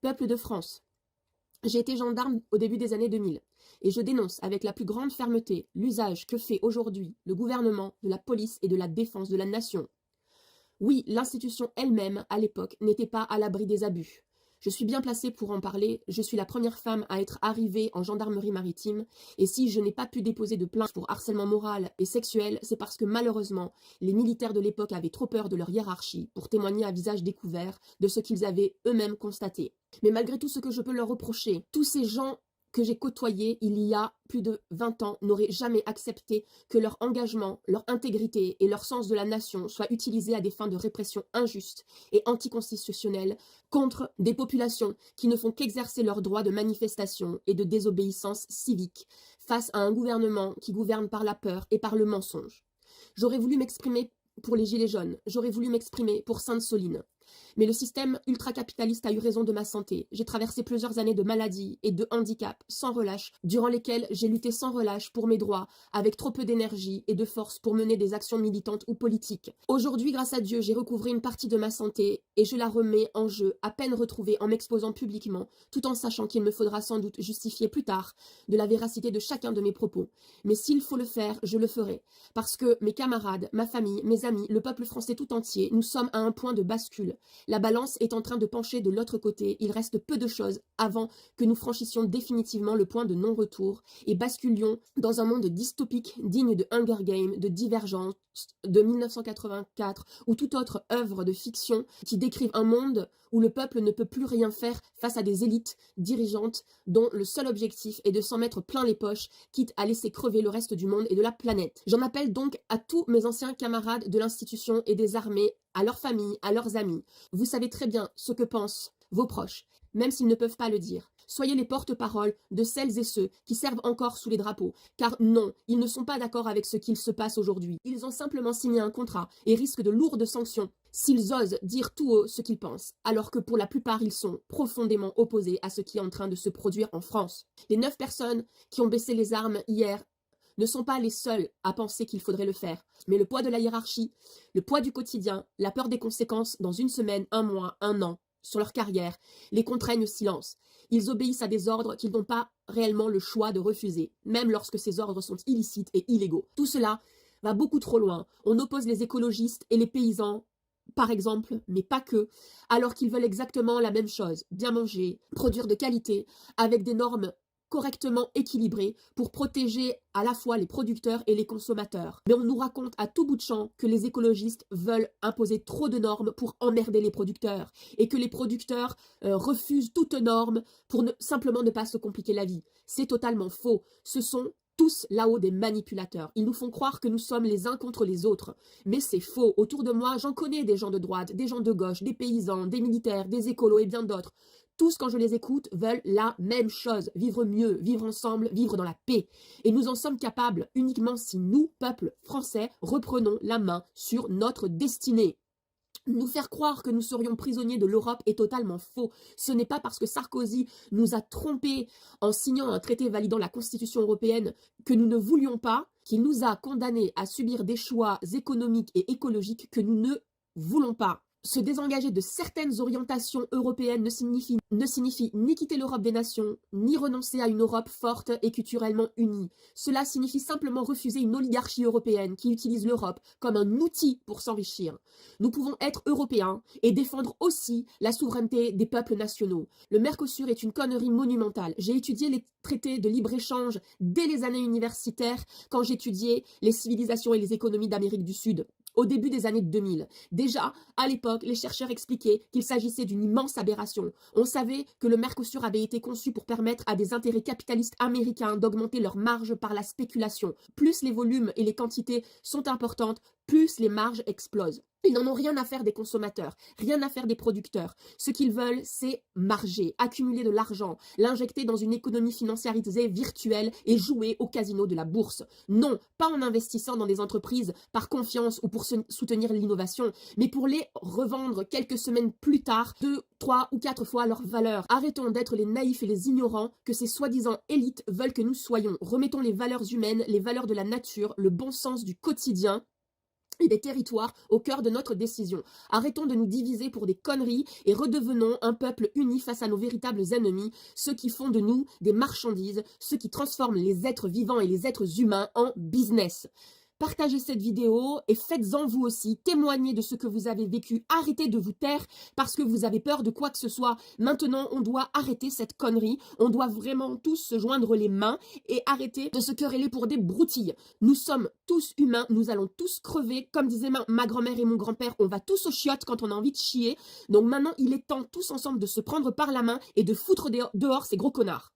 Peuple de France, j'ai été gendarme au début des années 2000 et je dénonce avec la plus grande fermeté l'usage que fait aujourd'hui le gouvernement de la police et de la défense de la nation. Oui, l'institution elle-même, à l'époque, n'était pas à l'abri des abus. Je suis bien placée pour en parler, je suis la première femme à être arrivée en gendarmerie maritime, et si je n'ai pas pu déposer de plainte pour harcèlement moral et sexuel, c'est parce que malheureusement, les militaires de l'époque avaient trop peur de leur hiérarchie pour témoigner à visage découvert de ce qu'ils avaient eux-mêmes constaté. Mais malgré tout ce que je peux leur reprocher, tous ces gens que j'ai côtoyés il y a plus de 20 ans n'auraient jamais accepté que leur engagement, leur intégrité et leur sens de la nation soient utilisés à des fins de répression injustes et anticonstitutionnelles contre des populations qui ne font qu'exercer leur droit de manifestation et de désobéissance civique face à un gouvernement qui gouverne par la peur et par le mensonge. J'aurais voulu m'exprimer pour les Gilets jaunes, j'aurais voulu m'exprimer pour Sainte-Soline. Mais le système ultra-capitaliste a eu raison de ma santé. J'ai traversé plusieurs années de maladie et de handicap sans relâche, durant lesquelles j'ai lutté sans relâche pour mes droits, avec trop peu d'énergie et de force pour mener des actions militantes ou politiques. Aujourd'hui, grâce à Dieu, j'ai recouvré une partie de ma santé et je la remets en jeu, à peine retrouvée en m'exposant publiquement, tout en sachant qu'il me faudra sans doute justifier plus tard de la véracité de chacun de mes propos. Mais s'il faut le faire, je le ferai. Parce que mes camarades, ma famille, mes amis, le peuple français tout entier, nous sommes à un point de bascule. La balance est en train de pencher de l'autre côté, il reste peu de choses avant que nous franchissions définitivement le point de non-retour et basculions dans un monde dystopique digne de Hunger Games, de Divergence, de 1984 ou toute autre œuvre de fiction qui décrive un monde où le peuple ne peut plus rien faire face à des élites dirigeantes dont le seul objectif est de s'en mettre plein les poches, quitte à laisser crever le reste du monde et de la planète. J'en appelle donc à tous mes anciens camarades de l'institution et des armées, à leurs familles, à leurs amis. Vous savez très bien ce que pensent vos proches, même s'ils ne peuvent pas le dire. Soyez les porte-parole de celles et ceux qui servent encore sous les drapeaux, car non, ils ne sont pas d'accord avec ce qu'il se passe aujourd'hui. Ils ont simplement signé un contrat et risquent de lourdes sanctions s'ils osent dire tout haut ce qu'ils pensent, alors que pour la plupart ils sont profondément opposés à ce qui est en train de se produire en France. Les 9 personnes qui ont baissé les armes hier ne sont pas les seuls à penser qu'il faudrait le faire. Mais le poids de la hiérarchie, le poids du quotidien, la peur des conséquences dans une semaine, un mois, un an, sur leur carrière, les contraignent au silence. Ils obéissent à des ordres qu'ils n'ont pas réellement le choix de refuser, même lorsque ces ordres sont illicites et illégaux. Tout cela va beaucoup trop loin. On oppose les écologistes et les paysans, par exemple, mais pas que, alors qu'ils veulent exactement la même chose, bien manger, produire de qualité, avec des normes correctement équilibrées pour protéger à la fois les producteurs et les consommateurs. Mais on nous raconte à tout bout de champ que les écologistes veulent imposer trop de normes pour emmerder les producteurs et que les producteurs refusent toute norme pour simplement ne pas se compliquer la vie. C'est totalement faux. Ce sont tous là-haut des manipulateurs. Ils nous font croire que nous sommes les uns contre les autres. Mais c'est faux. Autour de moi, j'en connais des gens de droite, des gens de gauche, des paysans, des militaires, des écolos et bien d'autres. Tous, quand je les écoute, veulent la même chose, vivre mieux, vivre ensemble, vivre dans la paix. Et nous en sommes capables uniquement si nous, peuple français, reprenons la main sur notre destinée. Nous faire croire que nous serions prisonniers de l'Europe est totalement faux. Ce n'est pas parce que Sarkozy nous a trompés en signant un traité validant la Constitution européenne que nous ne voulions pas, qu'il nous a condamnés à subir des choix économiques et écologiques que nous ne voulons pas. Se désengager de certaines orientations européennes ne signifie ni quitter l'Europe des nations, ni renoncer à une Europe forte et culturellement unie. Cela signifie simplement refuser une oligarchie européenne qui utilise l'Europe comme un outil pour s'enrichir. Nous pouvons être européens et défendre aussi la souveraineté des peuples nationaux. Le Mercosur est une connerie monumentale. J'ai étudié les traités de libre-échange dès les années universitaires quand j'étudiais les civilisations et les économies d'Amérique du Sud. Au début des années 2000. Déjà, à l'époque, les chercheurs expliquaient qu'il s'agissait d'une immense aberration. On savait que le Mercosur avait été conçu pour permettre à des intérêts capitalistes américains d'augmenter leurs marges par la spéculation. Plus les volumes et les quantités sont importantes, plus les marges explosent. Ils n'en ont rien à faire des consommateurs, rien à faire des producteurs. Ce qu'ils veulent, c'est marger, accumuler de l'argent, l'injecter dans une économie financiarisée virtuelle et jouer au casino de la bourse. Non, pas en investissant dans des entreprises par confiance ou pour soutenir l'innovation, mais pour les revendre quelques semaines plus tard, 2, 3 ou 4 fois leur valeur. Arrêtons d'être les naïfs et les ignorants que ces soi-disant élites veulent que nous soyons. Remettons les valeurs humaines, les valeurs de la nature, le bon sens du quotidien et des territoires au cœur de notre décision. Arrêtons de nous diviser pour des conneries et redevenons un peuple uni face à nos véritables ennemis, ceux qui font de nous des marchandises, ceux qui transforment les êtres vivants et les êtres humains en business. Partagez cette vidéo et faites-en vous aussi, témoignez de ce que vous avez vécu, arrêtez de vous taire parce que vous avez peur de quoi que ce soit. Maintenant, on doit arrêter cette connerie, on doit vraiment tous se joindre les mains et arrêter de se quereller pour des broutilles. Nous sommes tous humains, nous allons tous crever, comme disait ma grand-mère et mon grand-père, on va tous aux chiottes quand on a envie de chier. Donc maintenant, il est temps tous ensemble de se prendre par la main et de foutre dehors ces gros connards.